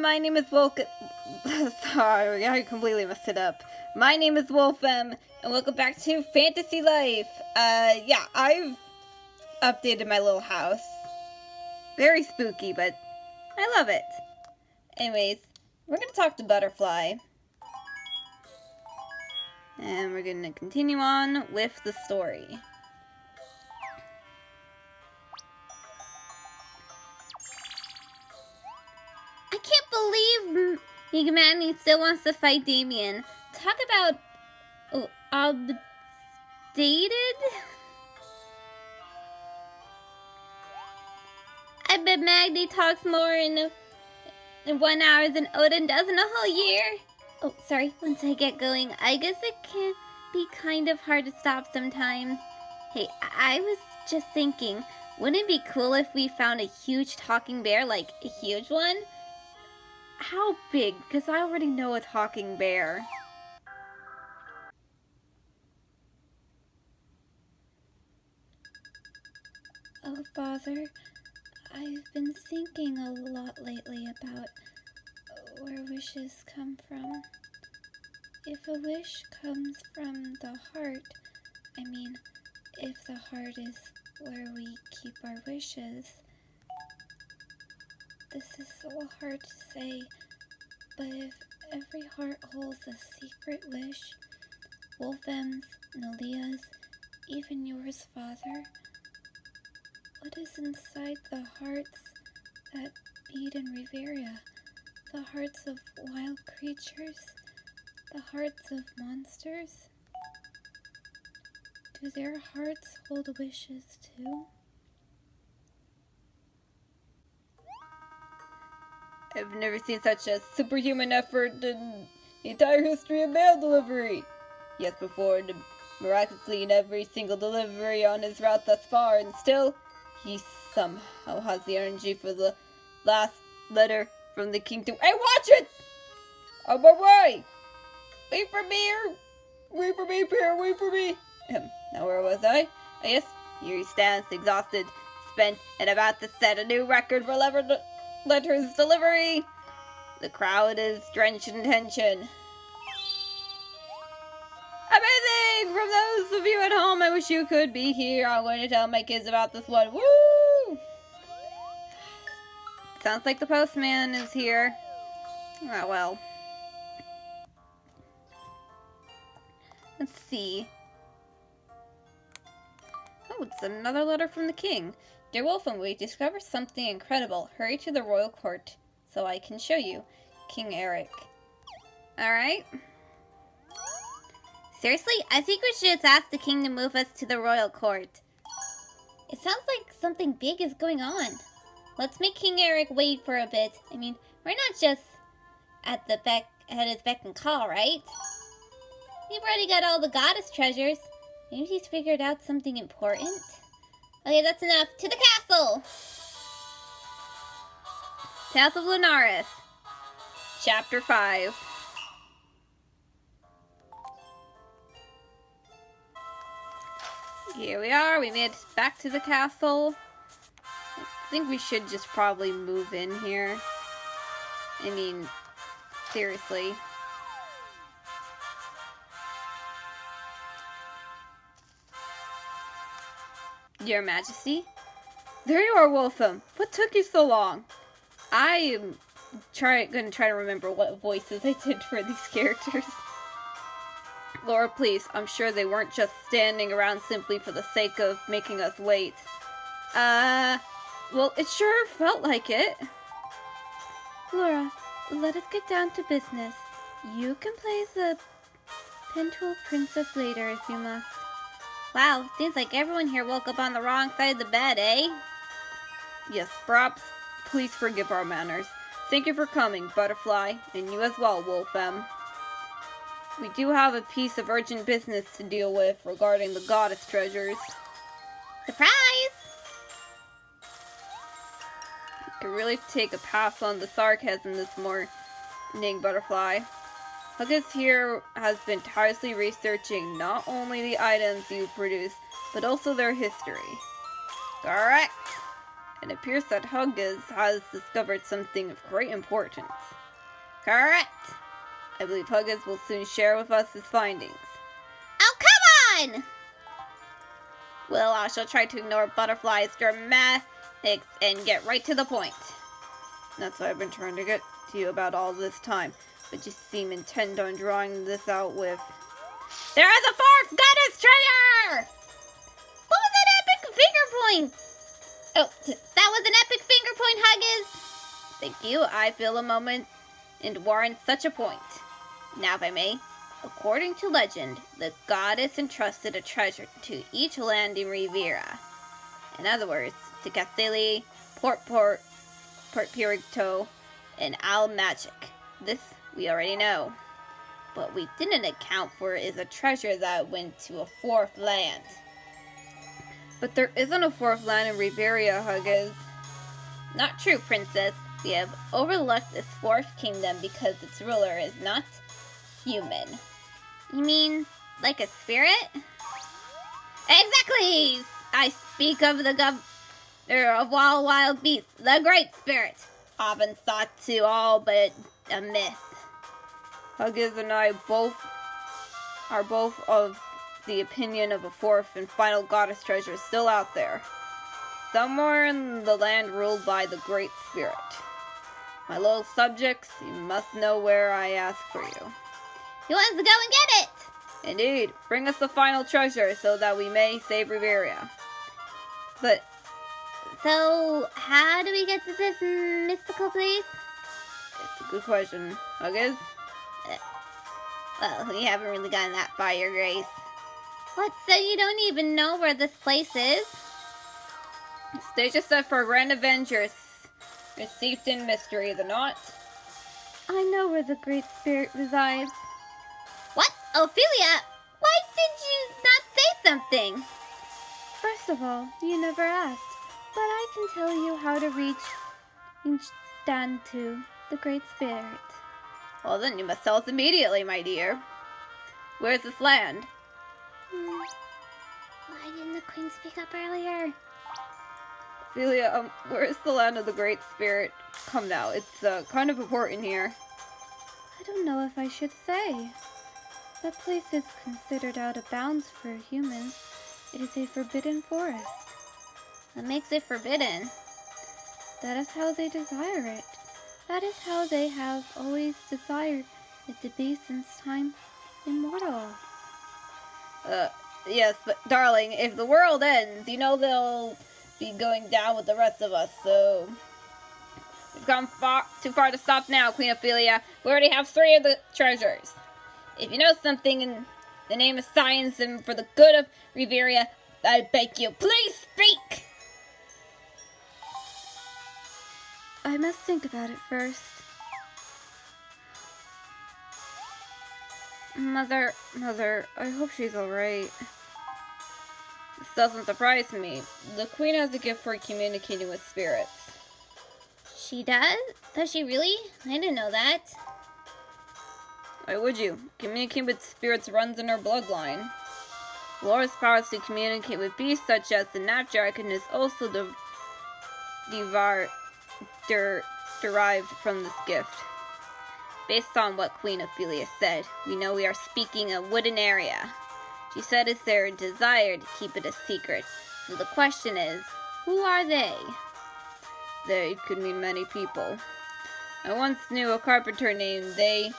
My name is Sorry, I completely messed it up. My name is Wolfem, and welcome back to Fantasy Life. Yeah, I've updated my little house. Very spooky, but I love it. Anyways, we're gonna talk to Butterfly. And we're gonna continue on with the story. I can't believe humanity still wants to fight Damien. Talk about updated? I bet Magni talks more in 1 hour than Odin does in a whole year. Oh, sorry, once I get going, I guess it can be kind of hard to stop sometimes. Hey, I was just thinking, wouldn't it be cool if we found a huge talking bear, like a huge one? How big? Because I already know a talking bear. Oh, Father, I've been thinking a lot lately about where wishes come from. If a wish comes from the heart, I mean, if the heart is where we keep our wishes. This is so hard to say, but if every heart holds a secret wish, Wolfem's, Nalia's, even yours, Father, what is inside the hearts that beat in Riveria? The hearts of wild creatures? The hearts of monsters? Do their hearts hold wishes too? I've never seen such a superhuman effort in the entire history of mail delivery. Yes, before, miraculously in every single delivery on his route thus far, and still, he somehow has the energy for the last letter from the king to— Hey, watch it! On my way! Wait for me here! Wait for me, Pierre, wait for me! Now where was I? Oh, yes, here he stands, exhausted, spent, and about to set a new record for letters delivery. The crowd is drenched in tension. Amazing! From those of you at home, I wish you could be here. I'm going to tell my kids about this one. Woo! Sounds like the postman is here. Oh, well. Let's see. Oh, it's another letter from the king. Dear Wolfem, we discovered something incredible. Hurry to the royal court so I can show you. King Eric. Alright. Seriously? I think we should just ask the king to move us to the royal court. It sounds like something big is going on. Let's make King Eric wait for a bit. I mean, we're not just at his beck and call, right? We've already got all the goddess treasures. Maybe he's figured out something important. Okay, that's enough. To the castle! House of Lunaris. Chapter 5. Here we are. We made it back to the castle. I think we should just probably move in here. I mean, seriously. Your Majesty? There you are, Wolfem. What took you so long? I am gonna try to remember what voices I did for these characters. Laura, please, I'm sure they weren't just standing around simply for the sake of making us wait. Well, it sure felt like it. Laura, let us get down to business. You can play the Pintool Princess later if you must. Wow, seems like everyone here woke up on the wrong side of the bed, eh? Yes, perhaps. Please forgive our manners. Thank you for coming, Butterfly, and you as well, Wolfem. We do have a piece of urgent business to deal with regarding the goddess treasures. Surprise! You can really take a pass on the sarcasm this morning, Butterfly. Huggis here has been tirelessly researching not only the items you produce, but also their history. Correct! It appears that Huggis has discovered something of great importance. Correct! I believe Huggis will soon share with us his findings. Oh, come on! Well, I shall try to ignore Butterfly's dramatics and get right to the point. That's what I've been trying to get to you about all this time, but you seem intent on drawing this out with... There is a fourth goddess treasure! What was that epic finger point? Oh, that was an epic finger point, Huggis! Thank you, I feel a moment and warrant such a point. Now, if I may, according to legend, the goddess entrusted a treasure to each land in Riviera. In other words, to Castelli, Port Purito, and Al Magic. This we already know. What we didn't account for is a treasure that went to a fourth land. But there isn't a fourth land in Riviera, Huggis. Not true, Princess. We have overlooked this fourth kingdom because its ruler is not human. You mean like a spirit? Exactly! I speak of the governor of all wild beasts, the Great Spirit, often thought to all but a myth. Huggis and I are both of the opinion of a fourth and final goddess treasure still out there. Somewhere in the land ruled by the Great Spirit. My loyal subjects, you must know where I ask for you. He wants to go and get it! Indeed. Bring us the final treasure so that we may save Riviera. But, so, how do we get to this mystical place? It's a good question. Huggis? Well, we haven't really gotten that far, Your Grace. What, so you don't even know where this place is? Stage is set for a grand adventure steeped in mystery, is it not? I know where the Great Spirit resides. What? Ophelia, why did you not say something? First of all, you never asked, but I can tell you how to reach Dantu, the Great Spirit. Well, then you must tell us immediately, my dear. Where's this land? Why didn't the Queen speak up earlier? Ophelia, where is the land of the Great Spirit? Come now, it's kind of important here. I don't know if I should say. That place is considered out of bounds for humans. It is a forbidden forest. What makes it forbidden? That is how they desire it. That is how they have always desired it to be since time immortal. Yes, but darling, if the world ends, you know they'll be going down with the rest of us, so... We've gone too far to stop now, Queen Ophelia. We already have 3 of the treasures. If you know something in the name of science and for the good of Riviera, I beg you, please speak! I must think about it first. Mother, I hope she's alright. This doesn't surprise me. The Queen has a gift for communicating with spirits. She does? Does she really? I didn't know that. Why would you? Communicating with spirits runs in her bloodline. Laura's powers to communicate with beasts such as the Snapdragon is also derived from this gift. Based on what Queen Ophelia said, we know we are speaking a wooden area. She said it's their desire to keep it a secret. So the question is, who are they? They could mean many people. I once knew a carpenter named the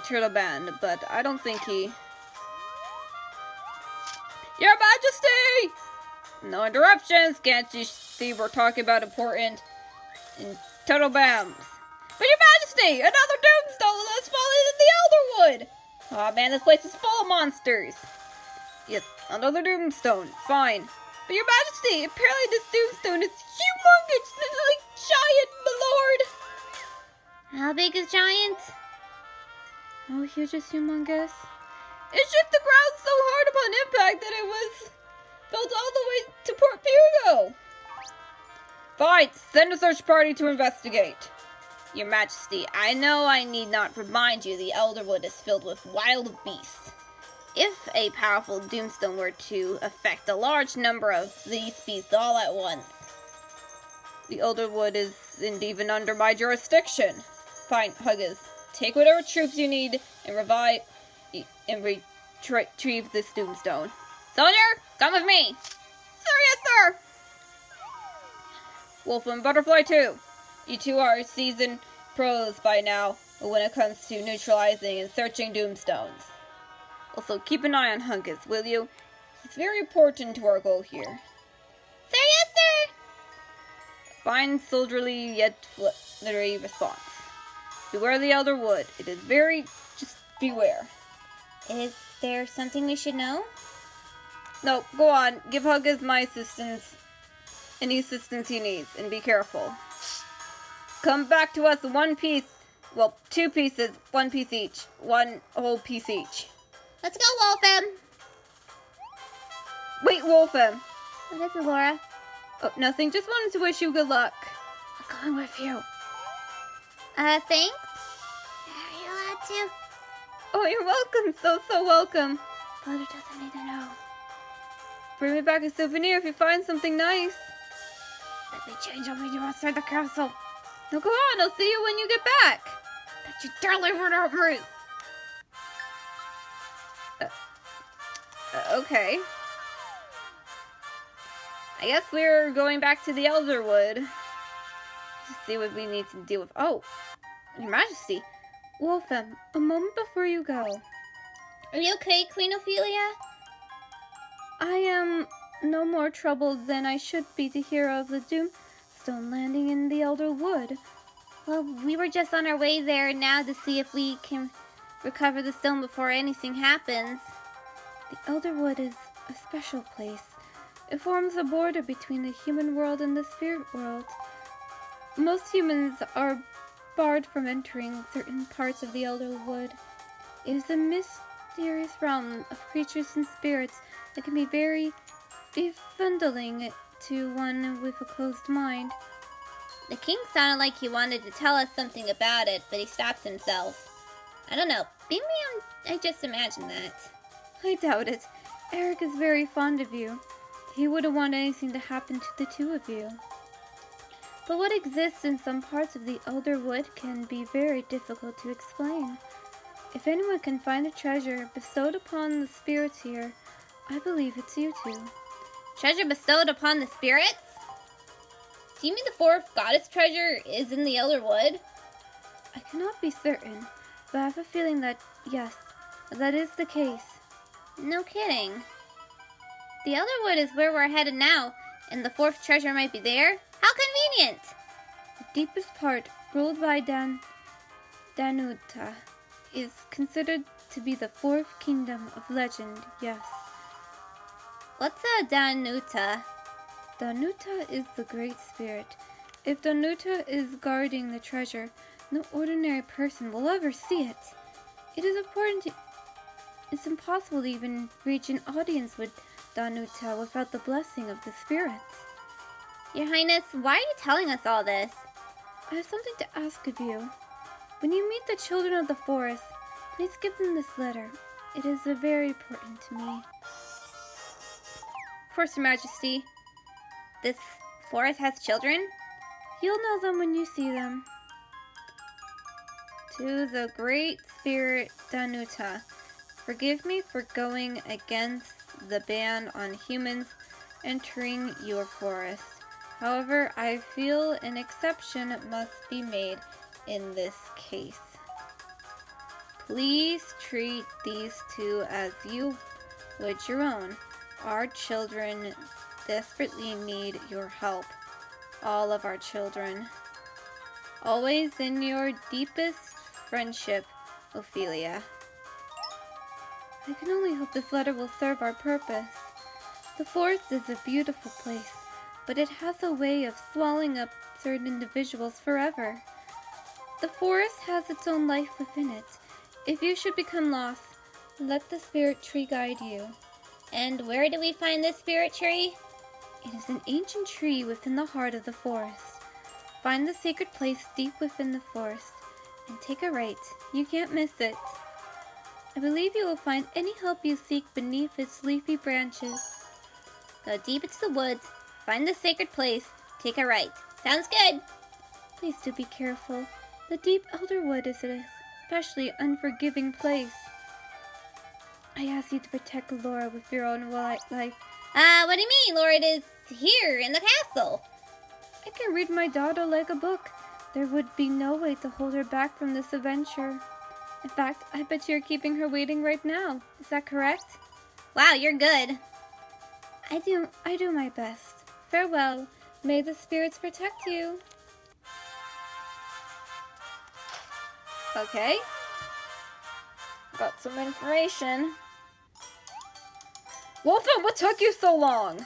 Turtle Band, but I don't think he... Your Majesty! No interruptions, can't you see we're talking about important and total bombs? But Your Majesty, another doomstone has fallen in the Elderwood! Aw man, this place is full of monsters. Yes, another doomstone, fine. But Your Majesty, apparently this doomstone is humongous, like giant, my lord! How big is giant? How huge is humongous? It shook the ground so hard upon impact that it was built all the way to Port Purgo. Fine, send a search party to investigate. Your Majesty, I know I need not remind you the Elderwood is filled with wild beasts. If a powerful doomstone were to affect a large number of these beasts all at once, the Elderwood isn't even under my jurisdiction. Fine, Huggins, take whatever troops you need and retrieve this doomstone. Soldier, come with me. Sir, yes, sir. Wolf and Butterfly too. You two are seasoned pros by now when it comes to neutralizing and searching doomstones. Also, keep an eye on Huggins, will you? He's very important to our goal here. Sir, yes, sir. Fine, soldierly yet flittery response. Beware the Elderwood. It is very... just beware. Is there something we should know? No, go on. Give Huggins my assistance. Any assistance he needs, and be careful. Come back to us in one piece. Well, 2 pieces, 1 piece each. 1 whole piece each. Let's go, Wolfham. Wait, Wolfham. What is it, Laura? Oh, nothing. Just wanted to wish you good luck. I'm going with you. Thanks. Are you allowed to? Oh, you're welcome. So welcome. Father doesn't need to know. Bring me back a souvenir if you find something nice. Let me change on when you're outside the castle. No, go on. I'll see you when you get back. That you delivered on me. Okay. I guess we're going back to the Elderwood to see what we need to deal with. Oh, Your Majesty. Wolfham, a moment before you go. Are you okay, Queen Ophelia? I am no more troubled than I should be to hear of the doomstone landing in the Elderwood. Well, we were just on our way there now to see if we can recover the stone before anything happens. The Elderwood is a special place. It forms a border between the human world and the spirit world. Most humans are barred from entering certain parts of the Elderwood. It is a mysterious realm of creatures and spirits that can be very befuddling to one with a closed mind. The king sounded like he wanted to tell us something about it, but he stopped himself. I don't know, maybe I just imagined that. I doubt it. Eric is very fond of you. He wouldn't want anything to happen to the two of you. But what exists in some parts of the Elderwood can be very difficult to explain. If anyone can find the treasure bestowed upon the spirits here, I believe it's you two. Treasure bestowed upon the spirits? Do you mean the fourth goddess treasure is in the Elderwood? I cannot be certain, but I have a feeling that, yes, that is the case. No kidding. The Elderwood is where we're headed now, and the fourth treasure might be there? How convenient! The deepest part, ruled by Danuta, is considered to be the fourth kingdom of legend, yes. What's a Danuta? Danuta is the great spirit. If Danuta is guarding the treasure, no ordinary person will ever see it. It's impossible to even reach an audience with Danuta without the blessing of the spirits. Your Highness, why are you telling us all this? I have something to ask of you. When you meet the children of the forest, please give them this letter. It is very important to me. Of course, Your Majesty. This forest has children? You'll know them when you see them. To the great spirit Danuta, forgive me for going against the ban on humans entering your forest. However, I feel an exception must be made in this case. Please treat these two as you would your own. Our children desperately need your help. All of our children. Always in your deepest friendship, Ophelia. I can only hope this letter will serve our purpose. The forest is a beautiful place, but it has a way of swallowing up certain individuals forever. The forest has its own life within it. If you should become lost, let the spirit tree guide you. And where do we find this spirit tree? It is an ancient tree within the heart of the forest. Find the sacred place deep within the forest, and take a right. You can't miss it. I believe you will find any help you seek beneath its leafy branches. Go deep into the woods, find the sacred place, take a right. Sounds good. Please do be careful. The deep Elderwood is an especially unforgiving place. I ask you to protect Laura with your own life. What do you mean? Laura is here in the castle. I can read my daughter like a book. There would be no way to hold her back from this adventure. In fact, I bet you're keeping her waiting right now. Is that correct? Wow, you're good. I do my best. Farewell. May the spirits protect you. Okay. Got some information. Wolfen, what took you so long?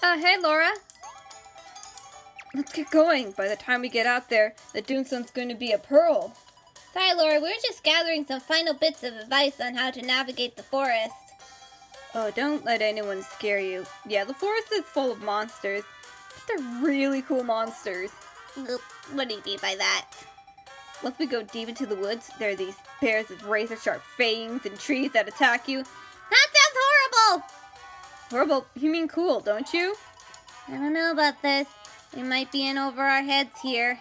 Hey, Laura. Let's get going. By the time we get out there, the Doomstone's going to be a pearl. Sorry, Laura, we were just gathering some final bits of advice on how to navigate the forest. Oh, don't let anyone scare you. Yeah, the forest is full of monsters, but they're really cool monsters. What do you mean by that? Once we go deep into the woods, there are these bears with razor-sharp fangs and trees that attack you. That sounds horrible! Horrible? You mean cool, don't you? I don't know about this. We might be in over our heads here.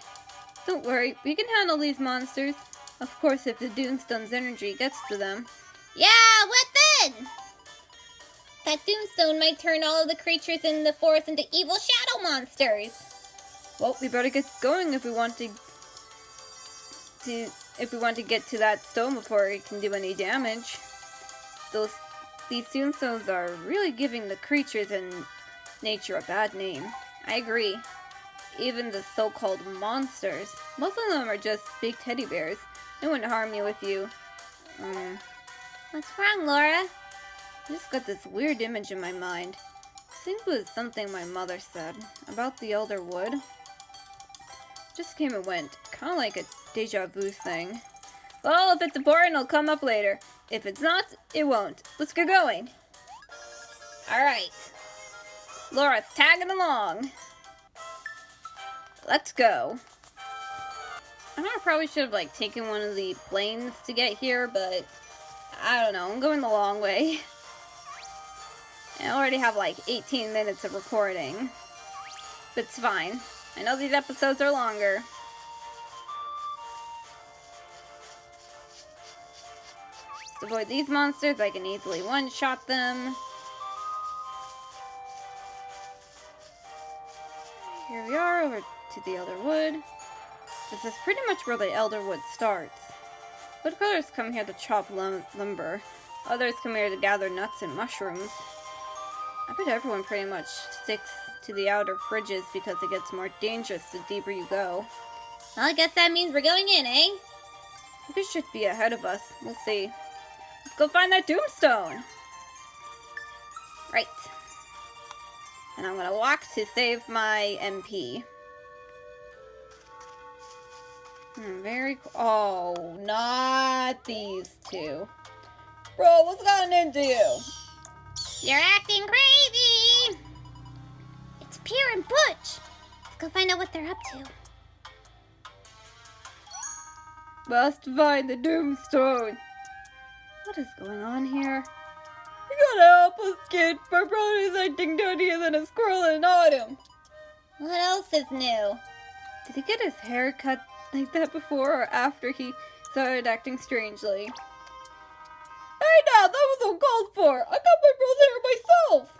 Don't worry, we can handle these monsters. Of course, if the Doomstone's energy gets to them. Yeah, what then? That Doomstone might turn all of the creatures in the forest into evil shadow monsters. Well, we better get going if we want to get to that stone before it can do any damage. These Doomstones are really giving the creatures in nature a bad name. I agree. Even the so-called monsters. Most of them are just big teddy bears. They wouldn't harm you if you... What's wrong, Laura? I just got this weird image in my mind. I think it was something my mother said about the Elderwood. Just came and went. Kind of like a deja vu thing. Well, if it's important, it'll come up later. If it's not, it won't. Let's get going. Alright. Laura's tagging along. Let's go. I know I probably should have, taken one of the planes to get here, but I don't know. I'm going the long way. I already have, 18 minutes of recording. But it's fine. I know these episodes are longer. To avoid these monsters, I can easily one-shot them. Here we are, over to the Elderwood. This is pretty much where the Elderwood starts. Woodcutters come here to chop lumber. Others come here to gather nuts and mushrooms. I bet everyone pretty much sticks to the outer fridges because it gets more dangerous the deeper you go. Well, I guess that means we're going in, eh? This should be ahead of us. We'll see. Let's go find that Doomstone! Right. And I'm gonna walk to save my MP. Very cool. Oh, not these two. Bro, what's gotten into you? You're acting crazy! It's Pierre and Butch! Let's go find out what they're up to. Must find the Doomstone. What is going on here? You gotta help us, kid. My brother's acting dirtier than a squirrel in autumn. What else is new? Did he get his hair cut like that before or after he started acting strangely? Hey now, that was uncalled for! I cut my brother's hair myself!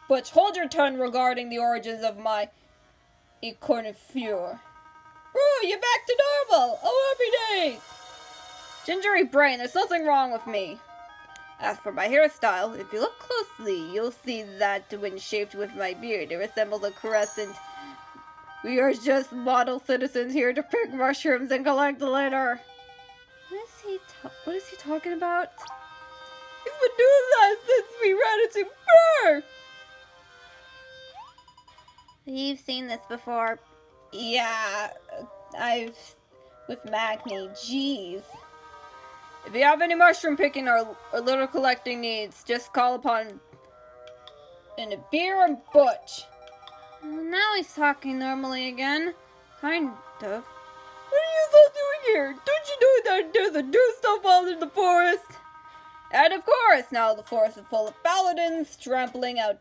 Butch, hold your tongue regarding the origins of my ecornifure. Bro, you're back to normal! Oh, happy days! Gingery brain, there's nothing wrong with me. As for my hairstyle, if you look closely, you'll see that when shaped with my beard, it resembles a crescent. We are just model citizens here to pick mushrooms and collect litter. What is he talking about? He's been doing that since we ran into Burr! You've seen this before. Yeah, with Magni, jeez. If you have any mushroom picking or litter collecting needs, just call upon Beer and Butch. Well, now he's talking normally again. Kind of. What are you all doing here? Don't you know that there's a do stuff out in the forest? And of course, now the forest is full of paladins trampling out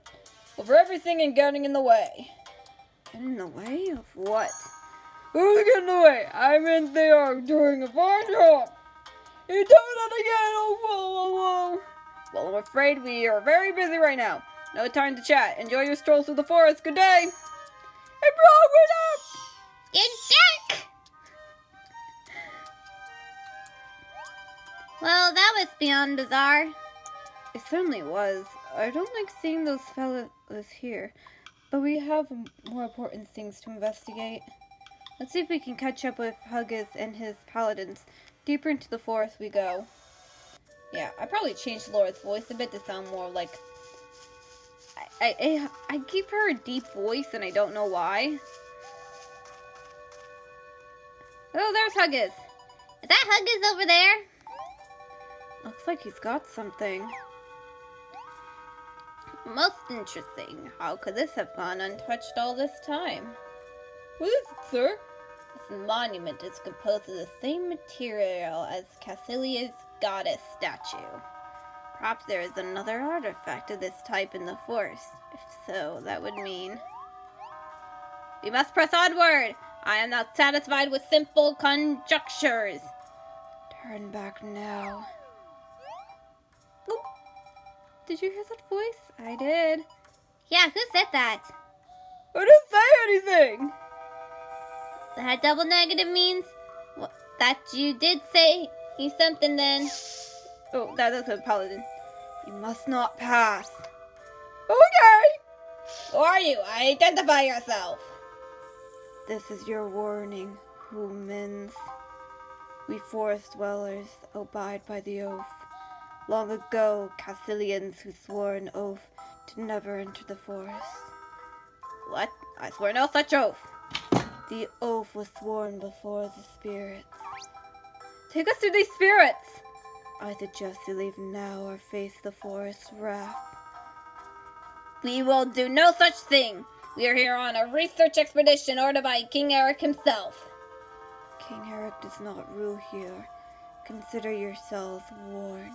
over everything and getting in the way. In the way of what? Who's getting in the way? I meant they are doing a fine job. You do that again, oh whoa. Well, I'm afraid we are very busy right now. No time to chat. Enjoy your stroll through the forest. Good day. Hey, bro, what up? You jerk! Well, that was beyond bizarre. It certainly was. I don't like seeing those fellas here, but we have more important things to investigate. Let's see if we can catch up with Huggis and his paladins. Deeper into the forest we go. Yeah, I probably changed Laura's voice a bit to sound more like... I give her a deep voice and I don't know why. Oh, there's Huggis. Is that Huggis over there? Looks like he's got something. Most interesting. How could this have gone untouched all this time? What is it, sir? This monument is composed of the same material as Cassilia's goddess statue. Perhaps there is another artifact of this type in the forest. If so, that would mean... We must press onward! I am not satisfied with simple conjectures. Turn back now. Oh, did you hear that voice? I did. Yeah, who said that? I didn't say anything! That double negative means that you did say something then. Oh, that's a paladin. You must not pass. Okay! Who are you? Identify yourself. This is your warning, humans. We forest dwellers abide by the oath. Long ago, Cassilians who swore an oath to never enter the forest. What? I swear no such oath. The oath was sworn before the spirits. Take us to these spirits! I suggest you leave now or face the forest's wrath. We will do no such thing. We are here on a research expedition ordered by King Eric himself. King Eric does not rule here. Consider yourselves warned,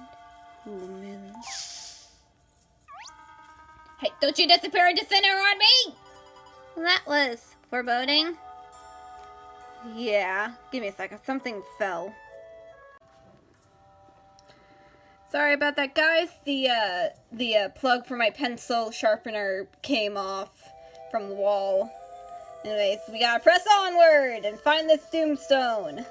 humans. Hey, don't you disappear into center on me! That was foreboding. Yeah, give me a second. Something fell. Sorry about that, guys. The plug for my pencil sharpener came off from the wall. Anyways, we gotta press onward and find this doomstone.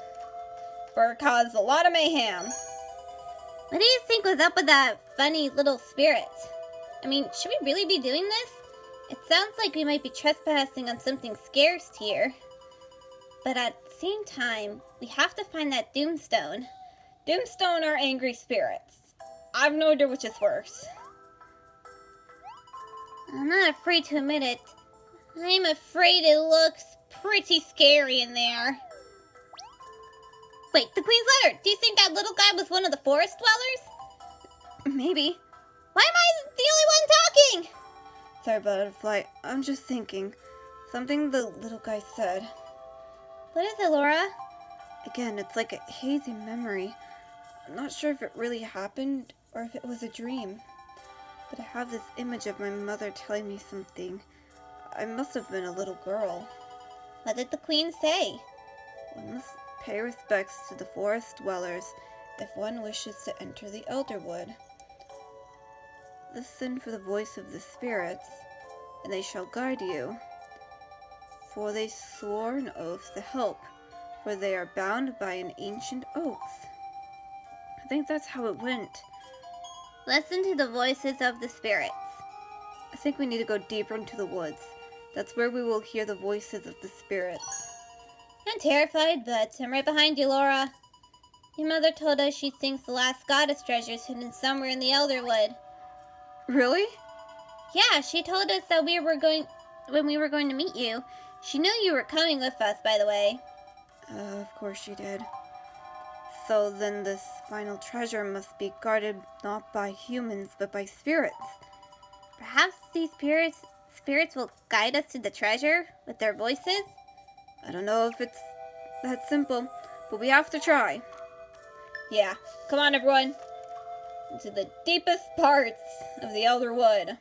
For it caused a lot of mayhem. What do you think was up with that funny little spirit? I mean, should we really be doing this? It sounds like we might be trespassing on something scarce here. But at the same time, we have to find that doomstone. Doomstone are angry spirits. I've no idea which is worse. I'm not afraid to admit it. I'm afraid it looks pretty scary in there. Wait, the Queen's letter! Do you think that little guy was one of the forest dwellers? Maybe. Why am I the only one talking? Sorry, Butterfly. I'm just thinking. Something the little guy said. What is it, Laura? Again, it's like a hazy memory. I'm not sure if it really happened or if it was a dream. But I have this image of my mother telling me something. I must have been a little girl. What did the Queen say? One must pay respects to the forest dwellers if one wishes to enter the Elderwood. Listen for the voice of the spirits, and they shall guide you. For they swore an oath to help, for they are bound by an ancient oath. I think that's how it went. Listen to the voices of the spirits. I think we need to go deeper into the woods. That's where we will hear the voices of the spirits. I'm terrified, but I'm right behind you, Laura. Your mother told us she thinks the last goddess treasure is hidden somewhere in the Elderwood. Really? Yeah, she told us that when we were going to meet you. She knew you were coming with us, by the way. Of course she did. So then this final treasure must be guarded not by humans, but by spirits. Perhaps these spirits will guide us to the treasure with their voices? I don't know if it's that simple, but we have to try. Yeah, come on everyone. Into the deepest parts of the Elderwood.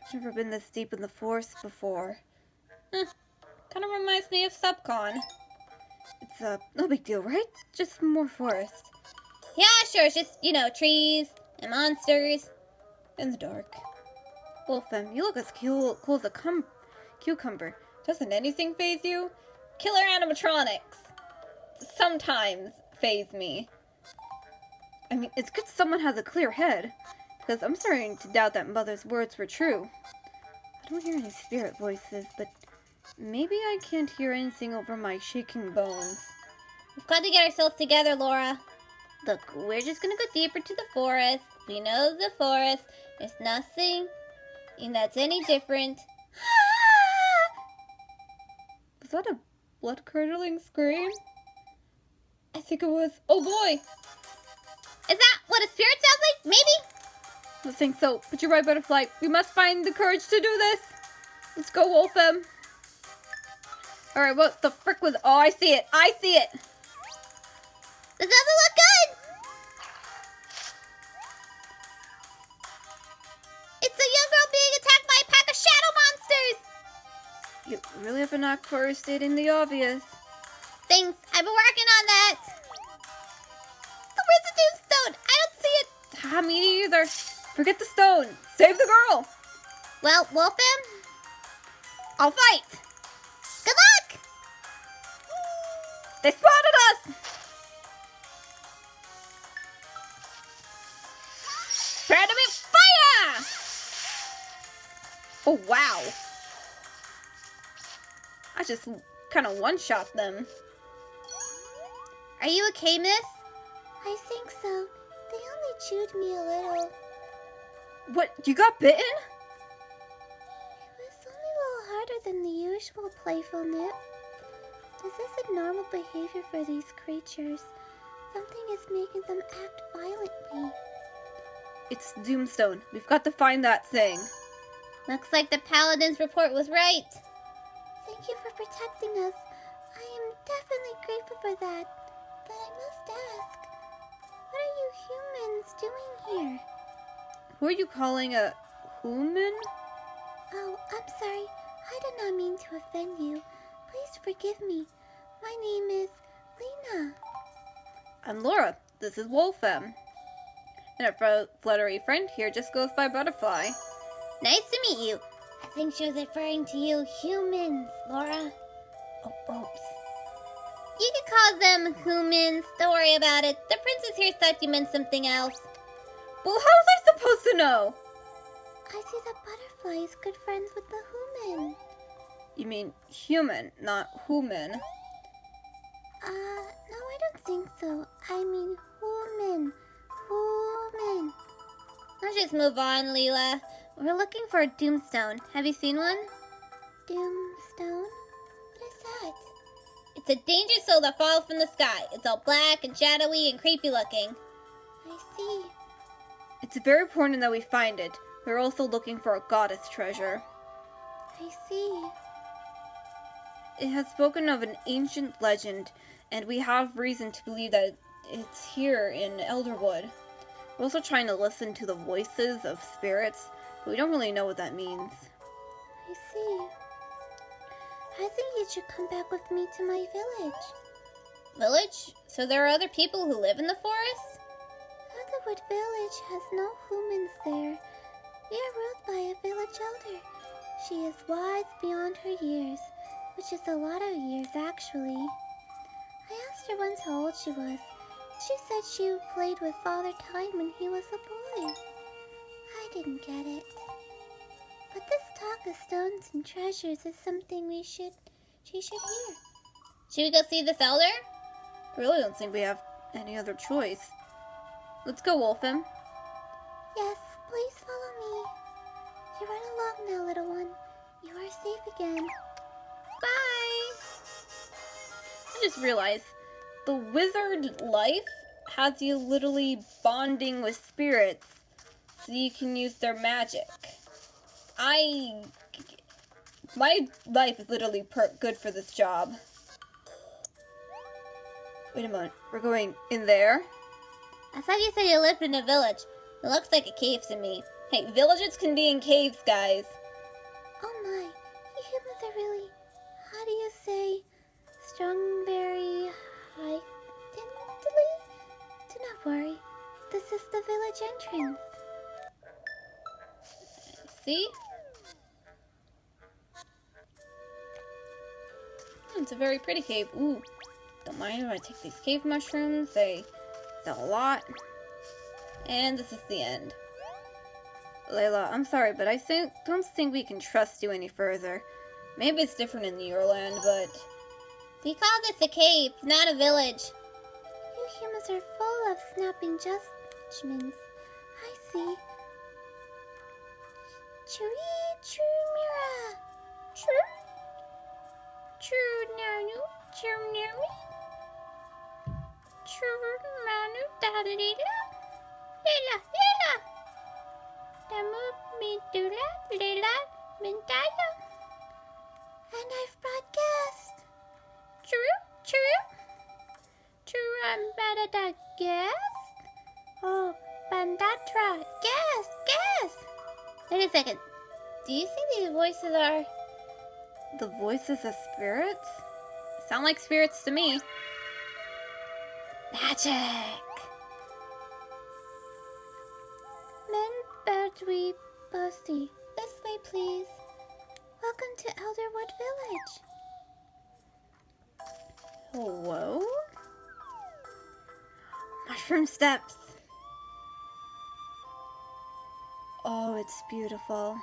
I've never been this deep in the forest before. Kind of reminds me of Subcon. It's no big deal, right? Just more forest. Yeah, sure, it's just, trees and monsters. In the dark. Wolfem, you look as cool as a cucumber. Doesn't anything faze you? Killer animatronics. Sometimes faze me. I mean, it's good someone has a clear head, because I'm starting to doubt that Mother's words were true. I don't hear any spirit voices, but maybe I can't hear anything over my shaking bones. We've got to get ourselves together, Laura. Look, we're just gonna go deeper to the forest. We know the forest. There's nothing that's any different. Was that a blood-curdling scream? I think it was. Oh boy! Is that what a spirit sounds like? Maybe? I don't think so, but you're right, Butterfly. We must find the courage to do this. Let's go, Wolfem. Alright, what the frick was... Oh, I see it. I see it. This doesn't look good! It's a young girl being attacked by a pack of shadow monsters! You really have a knack for stating the obvious. Thanks, I've been working on that. So where's the tombstone? I don't see it. Ah, me neither. Forget the stone. Save the girl. Well, Wolfem, I'll fight. good luck! They spotted us. Prepare to be fire! Oh, wow. I just kind of one-shot them. Are you okay, miss? I think so. They only chewed me a little. What? You got bitten? It was only a little harder than the usual playful nip. This isn't normal behavior for these creatures. Something is making them act violently. It's Doomstone. We've got to find that thing. Looks like the Paladin's report was right. Thank you for protecting us. I am definitely grateful for that. But I must ask, what are you humans doing here? Who are you calling a human? Oh, I'm sorry. I did not mean to offend you. Please forgive me. My name is Lena. I'm Laura. This is Wolfem. And our fluttery friend here just goes by Butterfly. Nice to meet you. I think she was referring to you humans, Laura. Oh, oops. You could call them humans. Don't worry about it. The princess here thought you meant something else. Well, how was I supposed to know? I see that Butterfly is good friends with the human. You mean human, not human. No, I don't think so. I mean human. Human. Let's just move on, Leela. We're looking for a Doomstone. Have you seen one? Doomstone? What is that? It's a danger soul that falls from the sky. It's all black and shadowy and creepy looking. I see. It's very important that we find it. We're also looking for a goddess treasure. I see. It has spoken of an ancient legend, and we have reason to believe that it's here in Elderwood. We're also trying to listen to the voices of spirits, but we don't really know what that means. I see. I think you should come back with me to my village. Village? So there are other people who live in the forest? Elderwood Village has no humans there. We are ruled by a village elder. She is wise beyond her years, which is a lot of years actually. I asked her once how old she was. She said she played with Father Time when he was a boy. I didn't get it. But this talk of stones and treasures is something she should hear. Should we go see this elder? I really don't think we have any other choice. Let's go, Wolfham. Yes, please follow me. You run along now, little one. You are safe again. Bye! I just realized the wizard life has you literally bonding with spirits so you can use their magic. My life is literally good for this job. Wait a moment, we're going in there? I thought you said you lived in a village. It looks like a cave to me. Hey, villages can be in caves, guys. Oh my, you humans are really, how do you say, strong, very high. Do not worry, this is the village entrance. See? It's a very pretty cave. Ooh, don't mind if I take these cave mushrooms. They sell a lot. And this is the end. Layla, I'm sorry, but I don't think we can trust you any further. Maybe it's different in your land, but... We call this a cave, not a village. You humans are full of snapping judgments. I see. Chumira. True nanu, chumnirmi. True manu dalila. Lela. Damu midula, lela, mintaya. And I've brought guests. True. Bandada guest? Oh, Bandatra, guest. Wait a second. Do you think these voices are... The voices of spirits? Sound like spirits to me. Magic! Men Badwi Bossy. This way, please. Welcome to Elderwood Village. Hello? Mushroom steps. Oh, it's beautiful.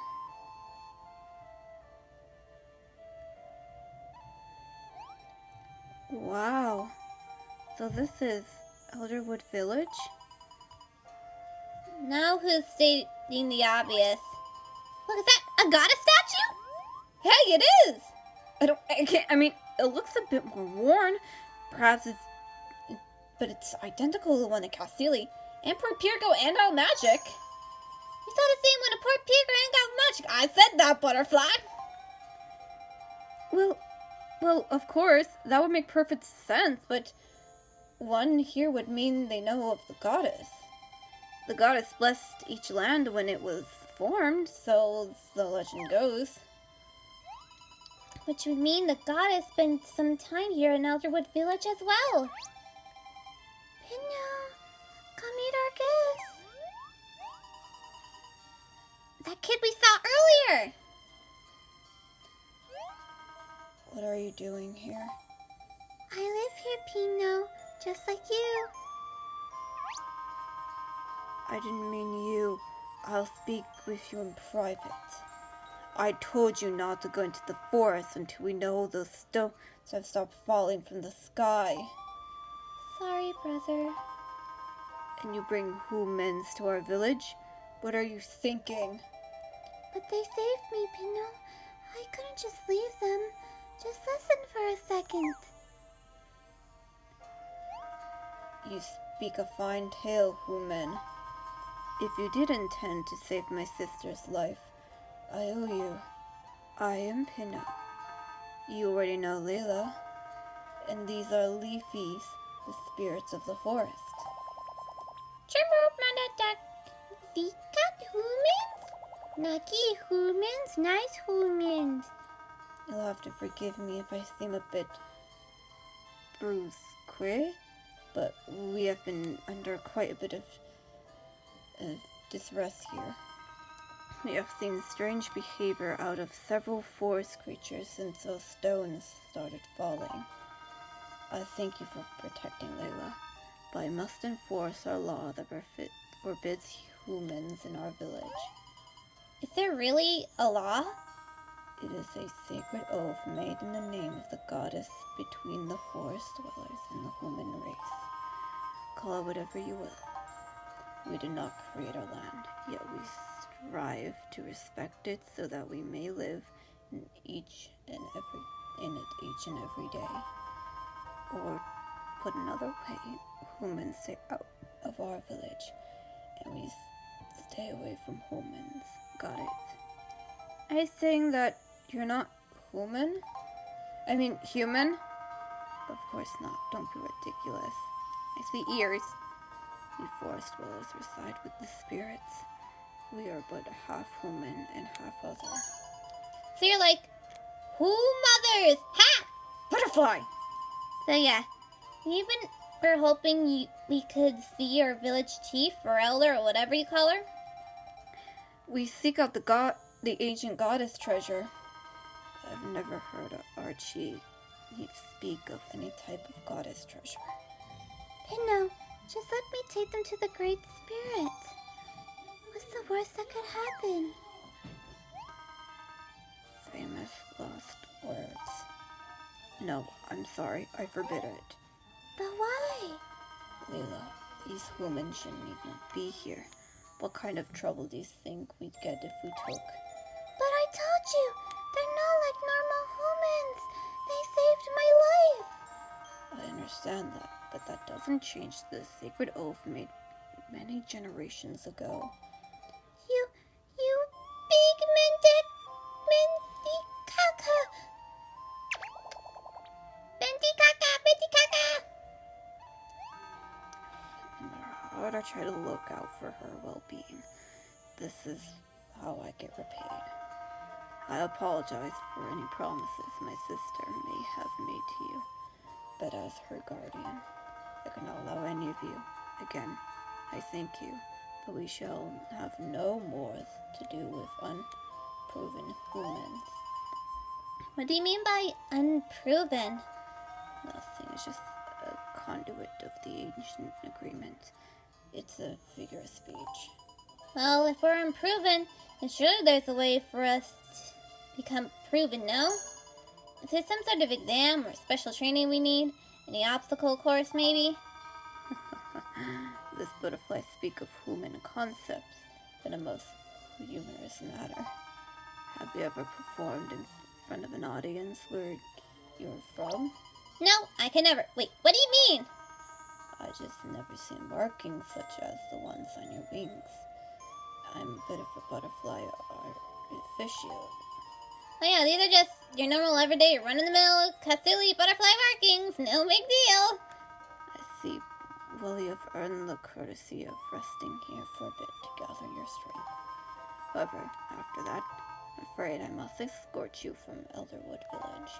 Wow. So this is Elderwood Village? Now who's stating the obvious? Look, is that a goddess statue? Hey, it is! I mean, it looks a bit more worn. Perhaps but it's identical to the one at Castili. And Port Pirgo and out magic. You saw the same one at Port Pirgo and got magic. I said that, Butterfly. Well, of course, that would make perfect sense, but one here would mean they know of the goddess. The goddess blessed each land when it was formed, so the legend goes. Which would mean the goddess spent some time here in Elderwood Village as well. Pinno, come meet our guest. That kid we saw earlier. What are you doing here? I live here, Pinno, just like you. I didn't mean you. I'll speak with you in private. I told you not to go into the forest until we know those stones have stopped falling from the sky. Sorry, brother. And you bring humans to our village? What are you thinking? But they saved me, Pinno. I couldn't just leave them. Just listen for a second. You speak a fine tale, human. If you did intend to save my sister's life, I owe you. I am Pinno. You already know Layla. And these are Leafies, the spirits of the forest. Naki humans, nice humans. You'll have to forgive me if I seem a bit brusque, but we have been under quite a bit of distress here. We have seen strange behavior out of several forest creatures since those stones started falling. I thank you for protecting Layla. But I must enforce our law that forbids humans in our village. Is there really a law? It is a sacred oath made in the name of the goddess between the forest dwellers and the human race. Call it whatever you will. We did not create our land, yet we strive to respect it so that we may live in it each and every day. Or, put another way, humans stay out of our village, and we stay away from humans. Got it? Are you saying that you're not human? I mean, human? Of course not. Don't be ridiculous. I see ears. We forest dwellers reside with the spirits. We are but half human and half other. So you're like, who mothers? Ha! Butterfly! So yeah, we were hoping we could see your village chief or elder or whatever you call her. We seek out the ancient goddess treasure. I've never heard our chief speak of any type of goddess treasure. Then no, just let me take them to the Great Spirit. What's the worst that could happen? Famous lost words. No, I'm sorry, I forbid it. But why? Layla, these humans shouldn't even be here. What kind of trouble do you think we'd get if we took? But I told you, they're not like normal humans. They saved my life. I understand that, but that doesn't change the sacred oath made many generations ago. You big Mendicaka. Mendicaka. No matter how hard I try to look out for her well-being, this is how I get repaid. I apologize for any promises my sister may have made to you, but as her guardian, I cannot allow any of you. Again, I thank you, but we shall have no more to do with unproven humans. What do you mean by unproven? Nothing, it's just a conduit of the ancient agreement. It's a figure of speech. Well, if we're unproven, then surely there's a way for us to become proven, no? Is there some sort of exam or special training we need? Any obstacle course, maybe? This butterfly speak of human concepts in a most humorous manner. Have you ever performed in front of an audience where you're from? No, I can never. Wait, what do you mean? I just never seen markings such as the ones on your wings. I'm a bit of a butterfly official. Oh yeah, these are just your normal everyday run-of-the-mill Cthulhu butterfly markings. No big deal. I see. Well, you've earned the courtesy of resting here for a bit to gather your strength. However, after that, I'm afraid I must escort you from Elderwood Village.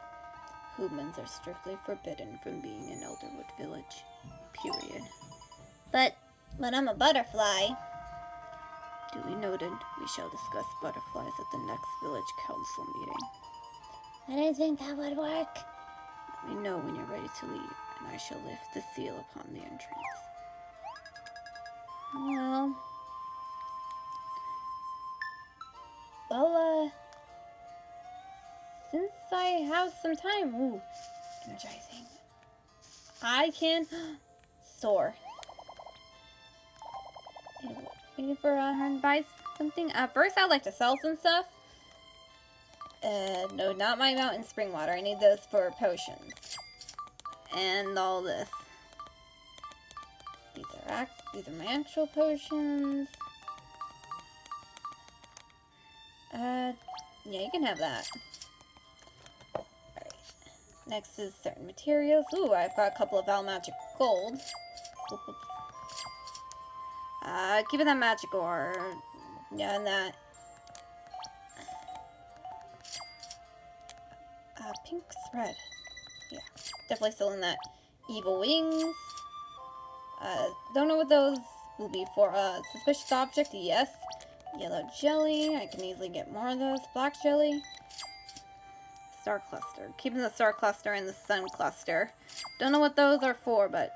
Humans are strictly forbidden from being in Elderwood Village. Period. But I'm a butterfly. Duly noted. We shall discuss butterflies at the next village council meeting. I didn't think that would work. Let me know when you're ready to leave, and I shall lift the seal upon the entrance. Well, since I have some time, Energizing. I can soar. Maybe for her and buy something. First, I'd like to sell some stuff. No, not my mountain spring water. I need those for potions. And all this. These are my actual potions. Yeah, you can have that. Alright. Next is certain materials. Ooh, I've got a couple of Magic gold. Oops. Keep it that magic ore. Yeah, and that. Pink thread. Yeah, definitely still in that. Evil wings. Don't know what those will be for. Suspicious object, yes. Yellow jelly. I can easily get more of those. Black jelly. Star cluster. Keeping the star cluster and the sun cluster. Don't know what those are for, but.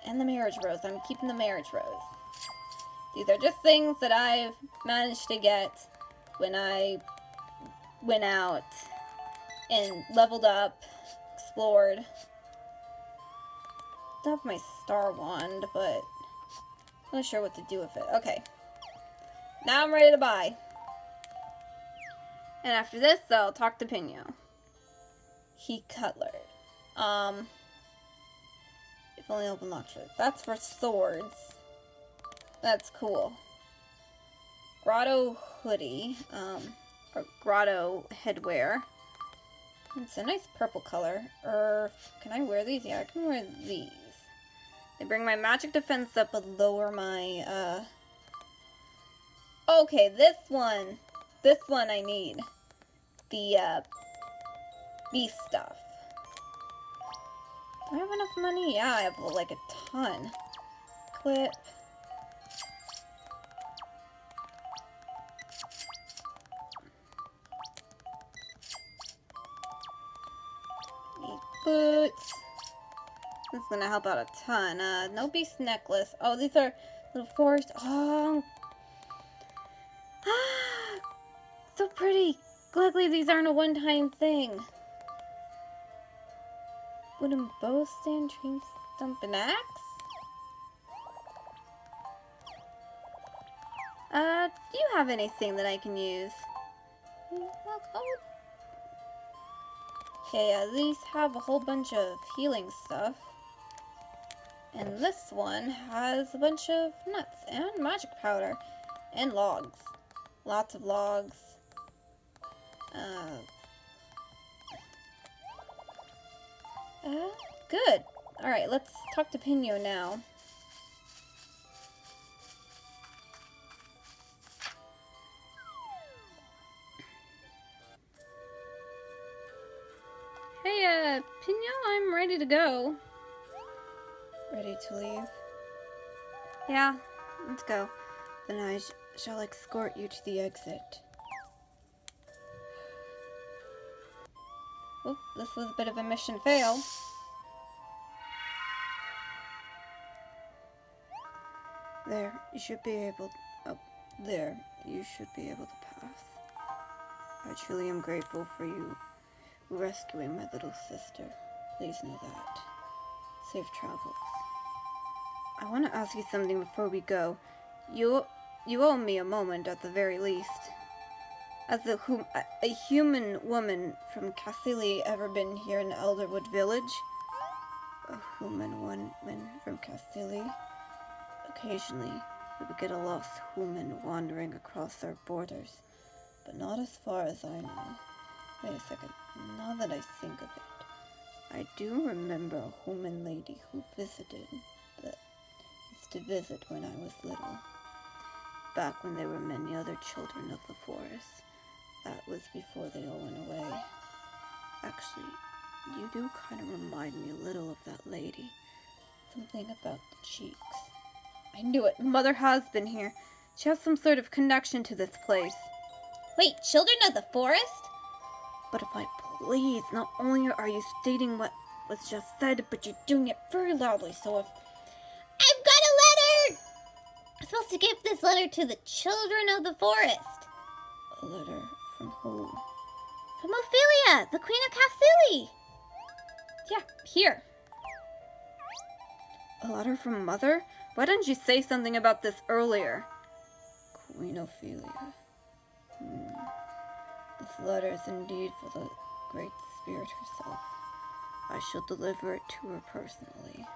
And the marriage rose. I'm keeping the marriage rose. These are just things that I've managed to get when I went out and leveled up, explored. I have my star wand, but I'm not sure what to do with it. Okay. Now I'm ready to buy. And after this, I'll talk to Pino. Heat cutler. If only open launcher. That's for swords. That's cool. Grotto hoodie. Or grotto headwear. It's a nice purple color. Can I wear these? Yeah, I can wear these. They bring my magic defense up but lower my, Okay, this one. This one I need. The, beast stuff. Do I have enough money? Yeah, I have, like, a ton. Equip. Need boots. This is gonna help out a ton. No beast necklace. Oh, these are little forest. Oh. So pretty. Luckily, these aren't a one-time thing. Wooden bow stand, tree stump, and axe? Do you have anything that I can use? Okay, at least have a whole bunch of healing stuff. And this one has a bunch of nuts and magic powder and logs. Lots of logs. Good. Alright, let's talk to Pino now. Hey, Pino, I'm ready to go. Ready to leave? Yeah, let's go. Then I shall escort you to the exit. Oop, this was a bit of a mission fail. There, you should be able to pass. I truly am grateful for you rescuing my little sister. Please know that. Safe travels. I want to ask you something before we go. You owe me a moment at the very least. Has a human woman from Cassili ever been here in Elderwood village? A human woman from Cassili? Occasionally, we would get a lost human wandering across our borders, but not as far as I know. Wait a second, now that I think of it, I do remember a human lady who used to visit when I was little. Back when there were many other children of the forest. That was before they all went away. Actually, you do kind of remind me a little of that lady. Something about the cheeks. I knew it. Mother has been here. She has some sort of connection to this place. Wait, children of the forest? But if I please, not only are you stating what was just said, but you're doing it very loudly, so if... I've got a letter! I'm supposed to give this letter to the children of the forest. A letter from who? From Ophelia, the Queen of Cassili. Yeah, here. A letter from Mother? Why didn't you say something about this earlier? Queen Ophelia. This letter is indeed for the Great Spirit herself. I shall deliver it to her personally.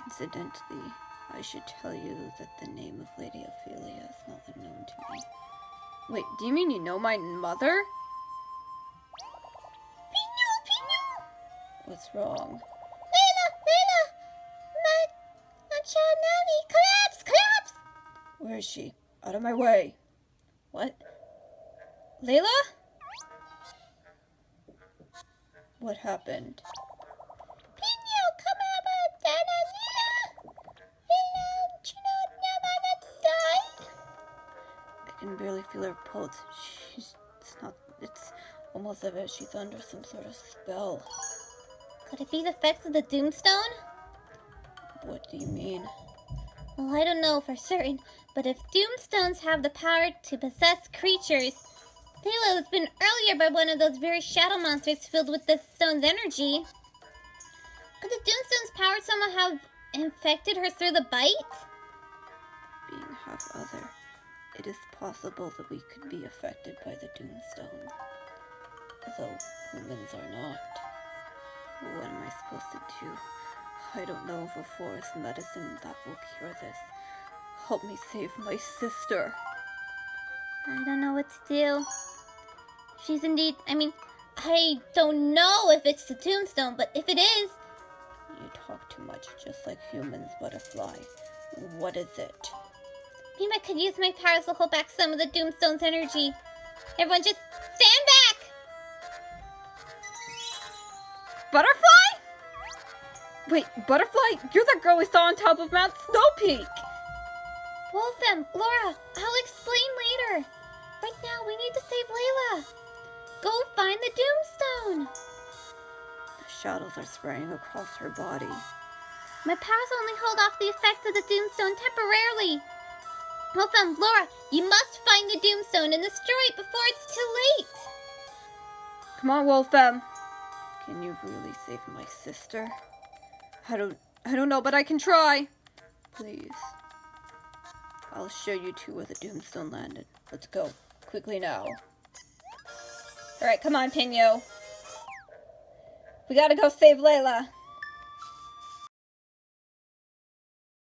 Incidentally, I should tell you that the name of Lady Ophelia is not unknown to me. Wait, do you mean you know my mother? Pino! What's wrong? Layla! My child Nanny! Collapse! Where is she? Out of my way. What? Layla? What happened? Pino, come out, Layla! Layla, do you know Nana died? I can barely feel her pulse. It's almost as if she's under some sort of spell. Could it be the effects of the Doomstone? What do you mean? Well, I don't know for certain, but if Doomstones have the power to possess creatures, Layla was bitten earlier by one of those very shadow monsters filled with the stone's energy. Could the Doomstone's power somehow have infected her through the bite? Being half other, it is possible that we could be affected by the Doomstone. Though humans are not. What am I supposed to do? I don't know of a forest medicine that will cure this. Help me save my sister. I don't know what to do. She's indeed, I don't know if it's the Tombstone, but if it is... You talk too much, just like humans, Butterfly. What is it? Maybe I could use my powers to hold back some of the Doomstone's energy. Everyone just stand back! Butterfly? Wait, Butterfly? You're that girl we saw on top of Mount Snow Peak! Wolfem, Laura, I'll explain later. Right now, we need to save Layla. Go find the Doomstone. The shadows are spraying across her body. My powers only hold off the effects of the Doomstone temporarily. Wolfem, Laura, you must find the Doomstone and destroy it before it's too late. Come on, Wolfem. Can you really save my sister? I don't know, but I can try. Please. I'll show you two where the Doomstone landed. Let's go. Quickly now. Alright, come on, Pinyo. We gotta go save Layla.